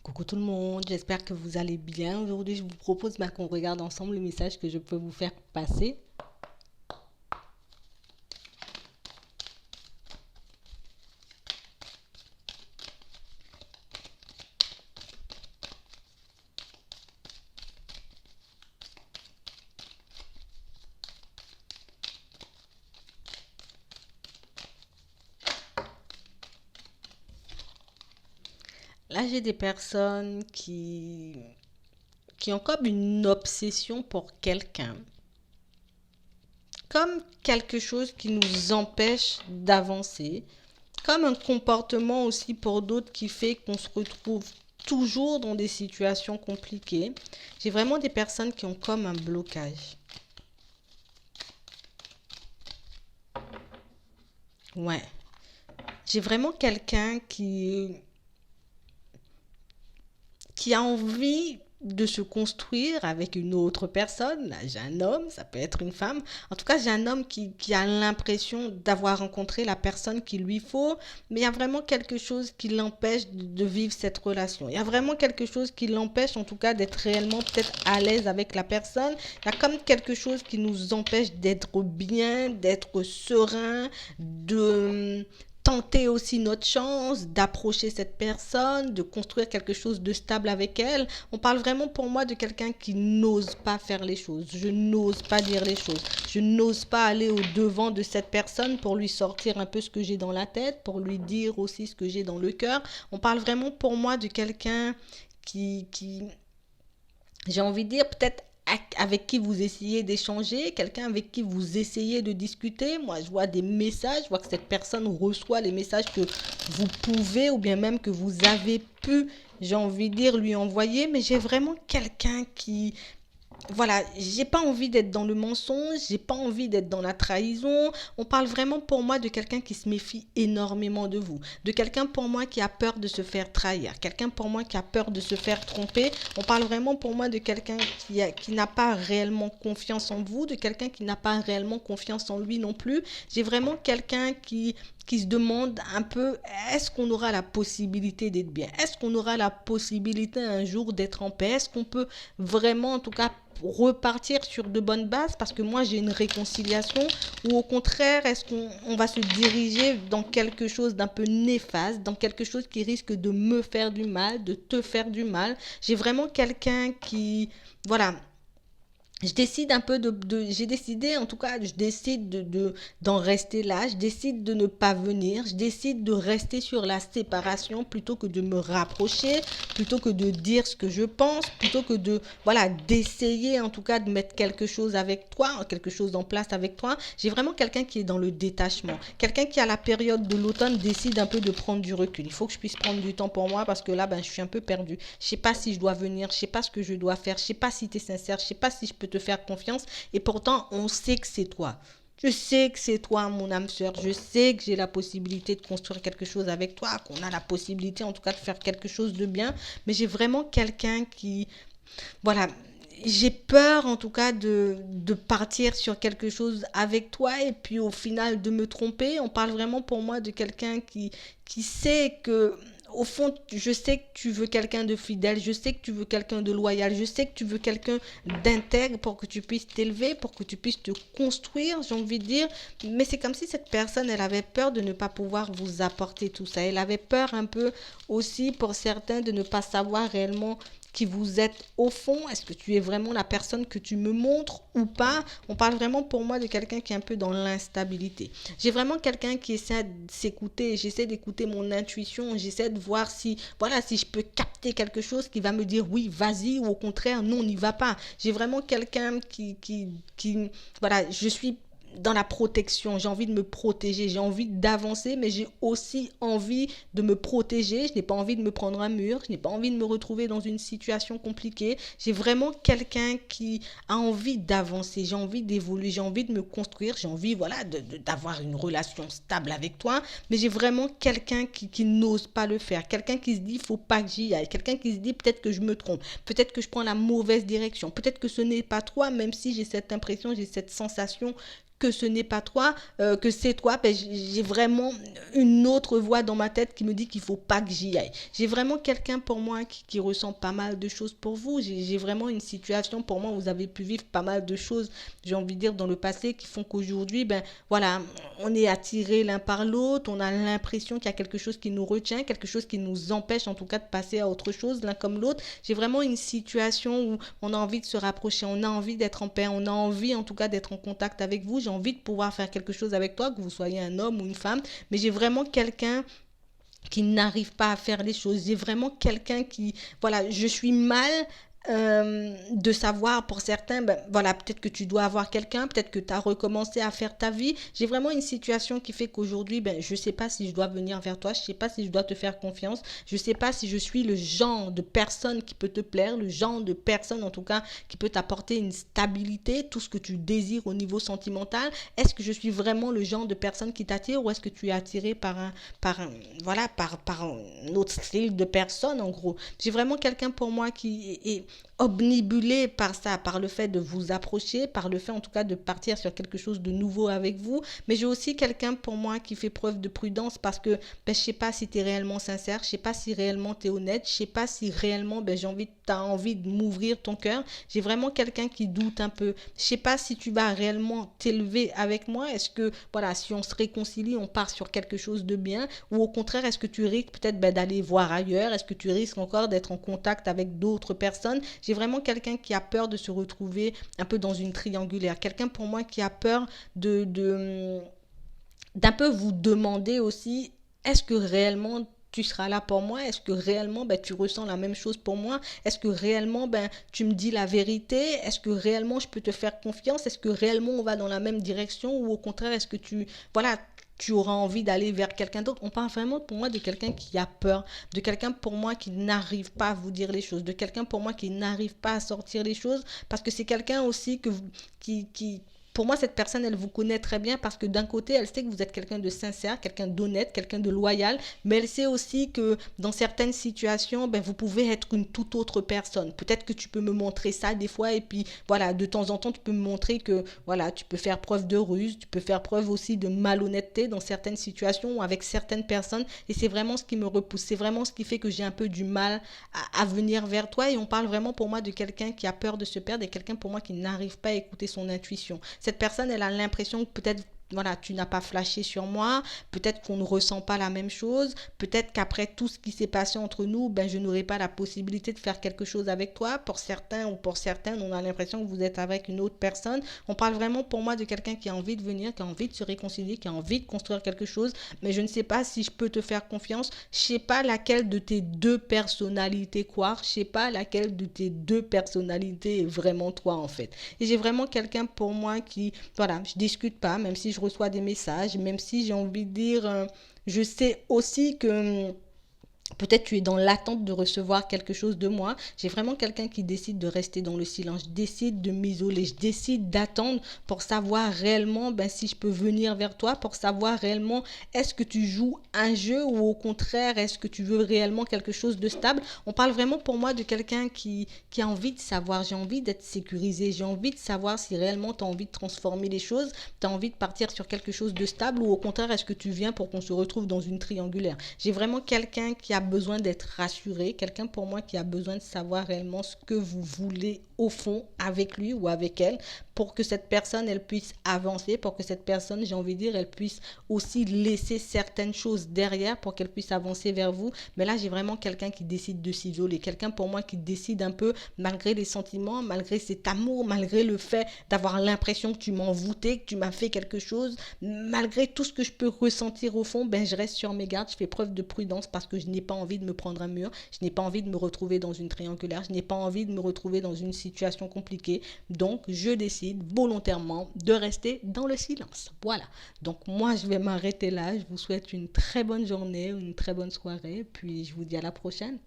Coucou tout le monde, j'espère que vous allez bien. Aujourd'hui, je vous propose qu'on regarde ensemble le message que je peux vous faire passer. Là, j'ai des personnes qui ont comme une obsession pour quelqu'un, comme quelque chose qui nous empêche d'avancer, comme un comportement aussi pour d'autres qui fait qu'on se retrouve toujours dans des situations compliquées. J'ai vraiment des personnes qui ont comme un blocage. Ouais. J'ai vraiment quelqu'un qui a envie de se construire avec une autre personne. Là, j'ai un homme, ça peut être une femme. En tout cas, j'ai un homme qui a l'impression d'avoir rencontré la personne qu'il lui faut, mais il y a vraiment quelque chose qui l'empêche de vivre cette relation. Il y a vraiment quelque chose qui l'empêche, en tout cas, d'être réellement peut-être à l'aise avec la personne. Il y a comme quelque chose qui nous empêche d'être bien, d'être serein, de tenter aussi notre chance d'approcher cette personne, de construire quelque chose de stable avec elle. On parle vraiment pour moi de quelqu'un qui n'ose pas faire les choses. Je n'ose pas dire les choses. Je n'ose pas aller au devant de cette personne pour lui sortir un peu ce que j'ai dans la tête, pour lui dire aussi ce que j'ai dans le cœur. On parle vraiment pour moi de quelqu'un qui j'ai envie de dire, peut-être avec qui vous essayez d'échanger, quelqu'un avec qui vous essayez de discuter. Moi, je vois des messages, je vois que cette personne reçoit les messages que vous pouvez ou bien même que vous avez pu, j'ai envie de dire, lui envoyer. Mais j'ai vraiment quelqu'un qui, voilà, j'ai pas envie d'être dans le mensonge, j'ai pas envie d'être dans la trahison. On parle vraiment pour moi de quelqu'un qui se méfie énormément de vous, de quelqu'un pour moi qui a peur de se faire trahir, quelqu'un pour moi qui a peur de se faire tromper. On parle vraiment pour moi de quelqu'un qui n'a pas réellement confiance en vous, de quelqu'un qui n'a pas réellement confiance en lui non plus. J'ai vraiment quelqu'un qui se demande un peu, est-ce qu'on aura la possibilité d'être bien? Est-ce qu'on aura la possibilité un jour d'être en paix? Est-ce qu'on peut vraiment, en tout cas, repartir sur de bonnes bases? Parce que moi, j'ai une réconciliation, ou au contraire, est-ce qu'on va se diriger dans quelque chose d'un peu néfaste, dans quelque chose qui risque de me faire du mal, de te faire du mal? J'ai vraiment quelqu'un qui, voilà, je décide un peu j'ai décidé, en tout cas, je décide d'en rester là, je décide de ne pas venir, je décide de rester sur la séparation plutôt que de me rapprocher, plutôt que de dire ce que je pense, plutôt que voilà, d'essayer en tout cas de mettre quelque chose avec toi, quelque chose en place avec toi. J'ai vraiment quelqu'un qui est dans le détachement, quelqu'un qui à la période de l'automne décide un peu de prendre du recul. Il faut que je puisse prendre du temps pour moi parce que là, je suis un peu perdue. Je sais pas si je dois venir, je sais pas ce que je dois faire, je sais pas si tu es sincère, je sais pas si je peux te faire confiance. Et pourtant, on sait que c'est toi. Je sais que c'est toi, mon âme sœur. Je sais que j'ai la possibilité de construire quelque chose avec toi, qu'on a la possibilité, en tout cas, de faire quelque chose de bien. Mais j'ai vraiment quelqu'un qui, voilà, j'ai peur en tout cas de partir sur quelque chose avec toi et puis au final de me tromper. On parle vraiment pour moi de quelqu'un qui sait que, au fond, je sais que tu veux quelqu'un de fidèle, je sais que tu veux quelqu'un de loyal, je sais que tu veux quelqu'un d'intègre pour que tu puisses t'élever, pour que tu puisses te construire, j'ai envie de dire. Mais c'est comme si cette personne, elle avait peur de ne pas pouvoir vous apporter tout ça. Elle avait peur un peu aussi pour certains de ne pas savoir réellement qui vous êtes au fond. Est-ce que tu es vraiment la personne que tu me montres ou pas? On parle vraiment pour moi de quelqu'un qui est un peu dans l'instabilité. J'ai vraiment quelqu'un qui essaie de s'écouter. J'essaie d'écouter mon intuition. J'essaie de voir si, voilà, si je peux capter quelque chose qui va me dire oui, vas-y, ou au contraire, non, n'y va pas. J'ai vraiment quelqu'un voilà, je suis dans la protection, j'ai envie de me protéger, j'ai envie d'avancer, mais j'ai aussi envie de me protéger, je n'ai pas envie de me prendre un mur, je n'ai pas envie de me retrouver dans une situation compliquée. J'ai vraiment quelqu'un qui a envie d'avancer, j'ai envie d'évoluer, j'ai envie de me construire, j'ai envie, voilà, d'avoir une relation stable avec toi, mais j'ai vraiment quelqu'un qui n'ose pas le faire, quelqu'un qui se dit, il ne faut pas que j'y aille, quelqu'un qui se dit, peut-être que je me trompe, peut-être que je prends la mauvaise direction, peut-être que ce n'est pas toi, même si j'ai cette impression, j'ai cette sensation que ce n'est pas toi, que c'est toi, ben, j'ai vraiment une autre voix dans ma tête qui me dit qu'il faut pas que j'y aille. J'ai vraiment quelqu'un pour moi qui ressent pas mal de choses pour vous. J'ai vraiment une situation pour moi où vous avez pu vivre pas mal de choses, j'ai envie de dire, dans le passé qui font qu'aujourd'hui, ben voilà, on est attirés l'un par l'autre, on a l'impression qu'il y a quelque chose qui nous retient, quelque chose qui nous empêche en tout cas de passer à autre chose l'un comme l'autre. J'ai vraiment une situation où on a envie de se rapprocher, on a envie d'être en paix, on a envie en tout cas d'être en contact avec vous. J'ai envie de pouvoir faire quelque chose avec toi, que vous soyez un homme ou une femme, mais j'ai vraiment quelqu'un qui n'arrive pas à faire les choses. J'ai vraiment quelqu'un qui, voilà, je suis mal de savoir pour certains, ben, voilà, peut-être que tu dois avoir quelqu'un, peut-être que tu as recommencé à faire ta vie. J'ai vraiment une situation qui fait qu'aujourd'hui, ben, je ne sais pas si je dois venir vers toi, je ne sais pas si je dois te faire confiance, je ne sais pas si je suis le genre de personne qui peut te plaire, le genre de personne en tout cas qui peut t'apporter une stabilité, tout ce que tu désires au niveau sentimental. Est-ce que je suis vraiment le genre de personne qui t'attire ou est-ce que tu es attiré voilà, par un autre style de personne en gros. J'ai vraiment quelqu'un pour moi qui est obnubilé par ça, par le fait de vous approcher, par le fait en tout cas de partir sur quelque chose de nouveau avec vous. Mais j'ai aussi quelqu'un pour moi qui fait preuve de prudence parce que ben, je sais pas si tu es réellement sincère, je sais pas si réellement tu es honnête, je sais pas si réellement ben, t'as envie de m'ouvrir ton cœur. J'ai vraiment quelqu'un qui doute un peu. Je sais pas si tu vas réellement t'élever avec moi. Est-ce que voilà, si on se réconcilie, on part sur quelque chose de bien ou au contraire, est-ce que tu risques peut-être ben, d'aller voir ailleurs? Est-ce que tu risques encore d'être en contact avec d'autres personnes? J'ai vraiment quelqu'un qui a peur de se retrouver un peu dans une triangulaire. Quelqu'un pour moi qui a peur d'un peu vous demander aussi, est-ce que réellement tu seras là pour moi? Est-ce que réellement ben, tu ressens la même chose pour moi? Est-ce que réellement ben, tu me dis la vérité? Est-ce que réellement je peux te faire confiance? Est-ce que réellement on va dans la même direction? Ou au contraire, est-ce que voilà, tu auras envie d'aller vers quelqu'un d'autre? On parle vraiment pour moi de quelqu'un qui a peur, de quelqu'un pour moi qui n'arrive pas à vous dire les choses, de quelqu'un pour moi qui n'arrive pas à sortir les choses, parce que c'est quelqu'un aussi qui pour moi, cette personne, elle vous connaît très bien parce que d'un côté, elle sait que vous êtes quelqu'un de sincère, quelqu'un d'honnête, quelqu'un de loyal, mais elle sait aussi que dans certaines situations, ben, vous pouvez être une toute autre personne. Peut-être que tu peux me montrer ça des fois et puis voilà, de temps en temps, tu peux me montrer que voilà, tu peux faire preuve de ruse, tu peux faire preuve aussi de malhonnêteté dans certaines situations ou avec certaines personnes et c'est vraiment ce qui me repousse. C'est vraiment ce qui fait que j'ai un peu du mal à venir vers toi et on parle vraiment pour moi de quelqu'un qui a peur de se perdre et quelqu'un pour moi qui n'arrive pas à écouter son intuition. Cette personne, elle a l'impression que peut-être voilà, tu n'as pas flashé sur moi, peut-être qu'on ne ressent pas la même chose, peut-être qu'après tout ce qui s'est passé entre nous, ben, je n'aurai pas la possibilité de faire quelque chose avec toi. Pour certains ou pour certaines, on a l'impression que vous êtes avec une autre personne. On parle vraiment pour moi de quelqu'un qui a envie de venir, qui a envie de se réconcilier, qui a envie de construire quelque chose, mais je ne sais pas si je peux te faire confiance. Je ne sais pas laquelle de tes deux personnalités croire, je ne sais pas laquelle de tes deux personnalités est vraiment toi en fait. Et j'ai vraiment quelqu'un pour moi qui, voilà, je discute pas, même si je reçois des messages, même si j'ai envie de dire, je sais aussi que peut-être tu es dans l'attente de recevoir quelque chose de moi. J'ai vraiment quelqu'un qui décide de rester dans le silence. Je décide de m'isoler. Je décide d'attendre pour savoir réellement ben, si je peux venir vers toi, pour savoir réellement est-ce que tu joues un jeu ou au contraire est-ce que tu veux réellement quelque chose de stable. On parle vraiment pour moi de quelqu'un qui a envie de savoir. J'ai envie d'être sécurisé. J'ai envie de savoir si réellement tu as envie de transformer les choses. Tu as envie de partir sur quelque chose de stable ou au contraire est-ce que tu viens pour qu'on se retrouve dans une triangulaire. J'ai vraiment quelqu'un qui a besoin d'être rassuré, quelqu'un pour moi qui a besoin de savoir réellement ce que vous voulez au fond avec lui ou avec elle pour que cette personne elle puisse avancer, pour que cette personne, j'ai envie de dire, elle puisse aussi laisser certaines choses derrière pour qu'elle puisse avancer vers vous. Mais là, j'ai vraiment quelqu'un qui décide de s'isoler, quelqu'un pour moi qui décide un peu, malgré les sentiments, malgré cet amour, malgré le fait d'avoir l'impression que tu m'en voûtais, que tu m'as fait quelque chose, malgré tout ce que je peux ressentir au fond, ben je reste sur mes gardes, je fais preuve de prudence parce que je n'ai pas envie de me prendre un mur, je n'ai pas envie de me retrouver dans une triangulaire, je n'ai pas envie de me retrouver dans une situation compliquée. Donc, je décide volontairement de rester dans le silence. Voilà. Donc, moi, je vais m'arrêter là. Je vous souhaite une très bonne journée, une très bonne soirée. Puis, je vous dis à la prochaine.